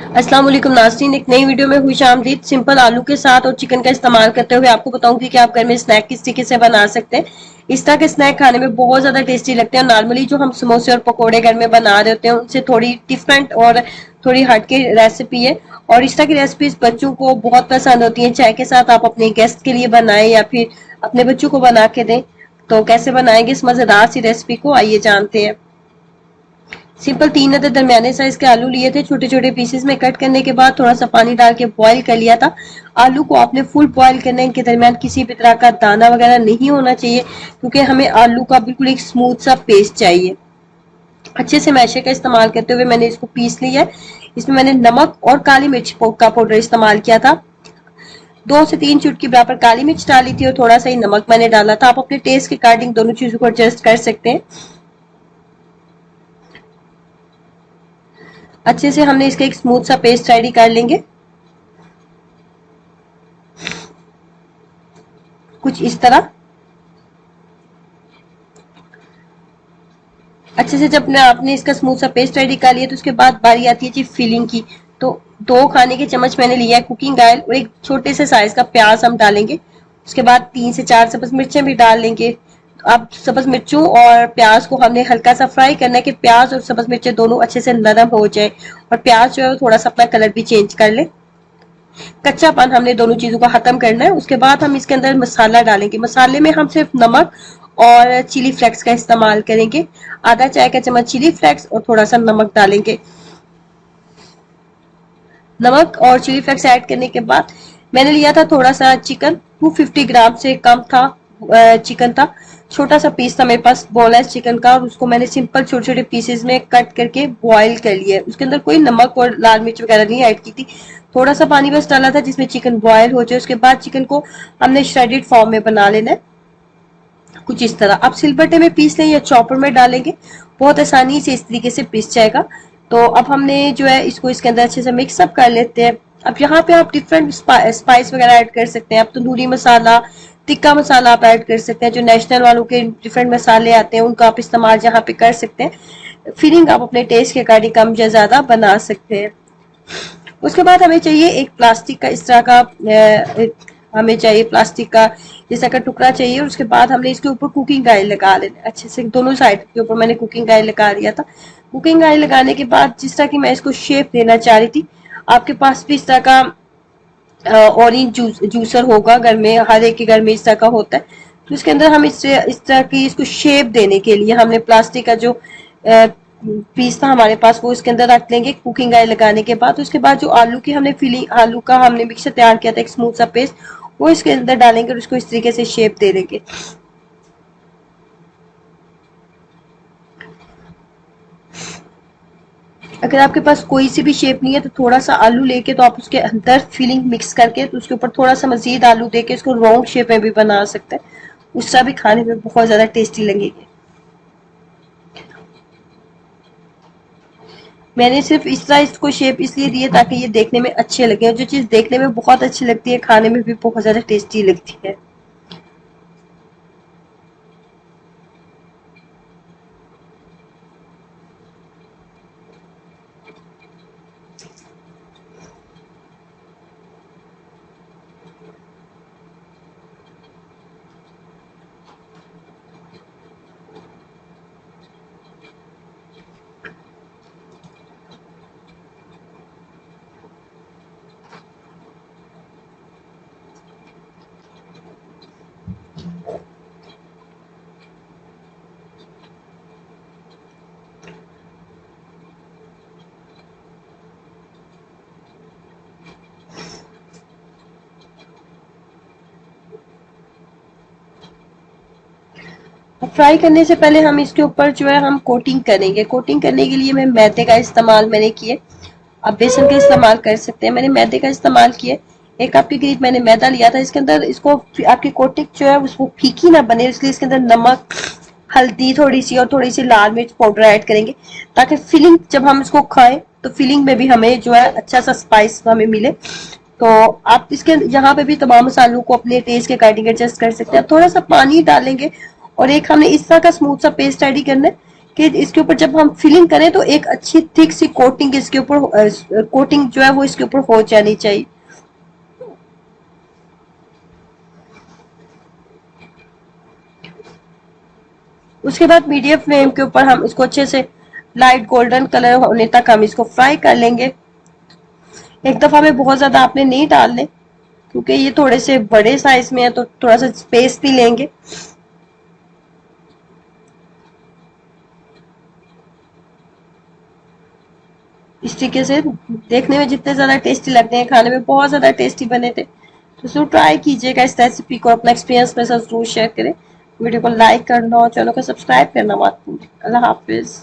अस्सलाम वालेकुम नाज़रीन, एक नई वीडियो में खुश आमदीद। सिंपल आलू के साथ और चिकन का इस्तेमाल करते हुए आपको बताऊंगी कि आप घर में स्नैक किस तरीके से बना सकते हैं। इस तरह के स्नैक खाने में बहुत ज्यादा टेस्टी लगते हैं। नॉर्मली जो हम समोसे और पकोड़े घर में बना रहे होते हैं उनसे थोड़ी डिफरेंट और थोड़ी हटके रेसिपी है। और इस तरह की रेसिपीज बच्चों को बहुत पसंद होती है। चाय के साथ आप अपने गेस्ट के लिए बनाएं या फिर अपने बच्चों को बना के दें। तो कैसे बनाएंगे इस मजेदार सी रेसिपी को, आइए जानते हैं। सिंपल 3 अदद दरमियाने साइज के आलू लिए थे। छोटे छोटे पीसेस में कट करने के बाद थोड़ा सा पानी डाल के बॉईल कर लिया था। आलू को आपने फुल बॉईल करने के दरमियान किसी भी तरह का दाना वगैरह नहीं होना चाहिए, क्योंकि हमें आलू का बिल्कुल एक स्मूथ सा पेस्ट चाहिए। अच्छे से मैशे का इस्तेमाल करते हुए मैंने इसको पीस लिया है। इसमें मैंने नमक और काली मिर्च का पाउडर इस्तेमाल किया था। 2 से 3 चुटकी बराबर काली मिर्च डाली थी और थोड़ा सा ही नमक मैंने डाला था। आप अपने टेस्ट के अकॉर्डिंग दोनों चीजों को एडजस्ट कर सकते हैं। अच्छे से हमने इसका एक स्मूथ सा पेस्ट रेडी कर लेंगे, कुछ इस तरह। अच्छे से जब आपने इसका स्मूथ सा पेस्ट रेडी कर लिया तो उसके बाद बारी आती है जी फिलिंग की। तो 2 खाने के चम्मच मैंने लिया है कुकिंग ऑयल और एक छोटे से साइज का प्याज हम डालेंगे। उसके बाद 3 से 4 सब्ज मिर्चें भी डाल लेंगे। अब सब्ज मिर्चों और प्याज को हमने हल्का सा फ्राई करना है कि प्याज और सब्ज मिर्चें दोनों अच्छे से नरम हो जाए और प्याज जो है थोड़ा सा अपना कलर भी चेंज कर ले। कच्चापन हमने दोनों चीजों का खत्म करना है। उसके बाद हम इसके अंदर मसाला डालेंगे। मसाले में हम सिर्फ नमक और चिली फ्लेक्स का इस्तेमाल करेंगे। आधा चाय का चम्मच चिली फ्लेक्स और थोड़ा सा नमक डालेंगे। नमक और चिली फ्लेक्स ऐड करने के बाद मैंने लिया था थोड़ा सा चिकन, 250 ग्राम से कम था चिकन था। छोटा सा पीस था मेरे पास बोनलेस चिकन का और उसको मैंने सिंपल छोटे छोटे पीसेस में कट करके बॉईल कर लिया। उसके अंदर कोई नमक और लाल मिर्च वगैरह नहीं ऐड की थी। थोड़ा सा पानी बस डाला था जिसमें चिकन बॉयल हो जाए। उसके बाद चिकन को हमने श्रेडेड फॉर्म में बना लेना है, कुछ इस तरह। आप सिलबट्टे में पीस लें या चॉपर में डालेंगे, बहुत आसानी से इस तरीके से पीस जाएगा। तो अब हमने जो है इसको इसके अंदर अच्छे से मिक्सअप कर लेते हैं। अब यहाँ पे आप डिफरेंट स्पाइस वगैरह ऐड कर सकते हैं। आप तंदूरी मसाला, तिक्का मसाला आप ऐड कर सकते हैं। जो नेशनल वालों के डिफरेंट मसाले आते हैं उनका आप इस्तेमाल यहाँ पे कर सकते हैं। फिलिंग आप अपने टेस्ट के अकॉर्डिंग कम या ज्यादा बना सकते हैं। उसके बाद हमें चाहिए एक प्लास्टिक का इस तरह का हमें चाहिए प्लास्टिक का इस तरह का टुकड़ा चाहिए। और उसके बाद हमने इसके ऊपर कुकिंग ऑयल लगा लेना अच्छे से। दोनों साइड के ऊपर मैंने कुकिंग ऑयल लगा दिया था। कुकिंग ऑयल लगाने के बाद जिस तरह की मैं इसको शेप देना चाह रही थी, आपके पास भी इस तरह का ऑरेंज जूसर होगा घर में, हर एक के घर में इस तरह का होता है। तो इसके अंदर हम इस तरह की इसको शेप देने के लिए हमने प्लास्टिक का जो पीस था हमारे पास वो इसके अंदर रख लेंगे कुकिंग ऑयल लगाने के बाद। उसके बाद जो आलू की हमने फिलिंग, आलू का हमने मिक्सर तैयार किया था एक स्मूथ सा पेस्ट, वो इसके अंदर डालेंगे और उसको इस तरीके से शेप दे देंगे। अगर आपके पास कोई सी भी शेप नहीं है तो थोड़ा सा आलू लेके तो आप उसके अंदर फिलिंग मिक्स करके तो उसके ऊपर थोड़ा सा मजीद आलू देके इसको राउंड शेप में भी बना सकते हैं। उसका भी खाने में बहुत ज्यादा टेस्टी लगेगी। मैंने सिर्फ इस तरह इसको शेप इसलिए दी है ताकि ये देखने में अच्छे लगे। और जो चीज देखने में बहुत अच्छी लगती है खाने में भी बहुत ज्यादा टेस्टी लगती है। फ्राई करने से पहले हम इसके ऊपर जो है हम कोटिंग करेंगे। कोटिंग करने के लिए मैं मैदे का इस्तेमाल मैंने किए। आप बेसन का इस्तेमाल कर सकते हैं, मैंने मैदे का इस्तेमाल किया। 1 कप के करीब मैंने मैदा लिया था। इसके अंदर इसको आपकी कोटिंग जो है उसको फीकी ना बने, इसलिए इसके अंदर नमक, हल्दी थोड़ी सी और थोड़ी सी लाल मिर्च पाउडर ऐड करेंगे ताकि फिलिंग जब हम इसको खाएं तो फिलिंग में भी हमें जो है अच्छा सा स्पाइस हमें मिले। तो आप इसके यहाँ पे भी तमाम मसालों को अपने टेस्ट के अकॉर्डिंग एडजस्ट कर सकते हैं। थोड़ा सा पानी डालेंगे और एक हमने इस तरह का स्मूथ सा पेस्ट रेडी करना है कि इसके ऊपर जब हम फिलिंग करें तो एक अच्छी थिक सी कोटिंग इसके ऊपर, कोटिंग जो है वो इसके ऊपर हो जानी चाहिए। उसके बाद मीडियम फ्लेम के ऊपर हम इसको अच्छे से लाइट गोल्डन कलर होने तक हम इसको फ्राई कर लेंगे। एक दफा में बहुत ज्यादा आपने नहीं डालने, क्योंकि ये थोड़े से बड़े साइज में है तो थोड़ा सा स्पेस भी लेंगे। इस तरीके से देखने में जितने ज्यादा टेस्टी लगते हैं, खाने में बहुत ज्यादा टेस्टी बने थे। तो जरूर ट्राई कीजिएगा इस रेसिपी को, अपना एक्सपीरियंस मेरे साथ जरूर शेयर करें। वीडियो को लाइक करना और चैनल को सब्सक्राइब करना मत भूलिए। अल्लाह हाफिज।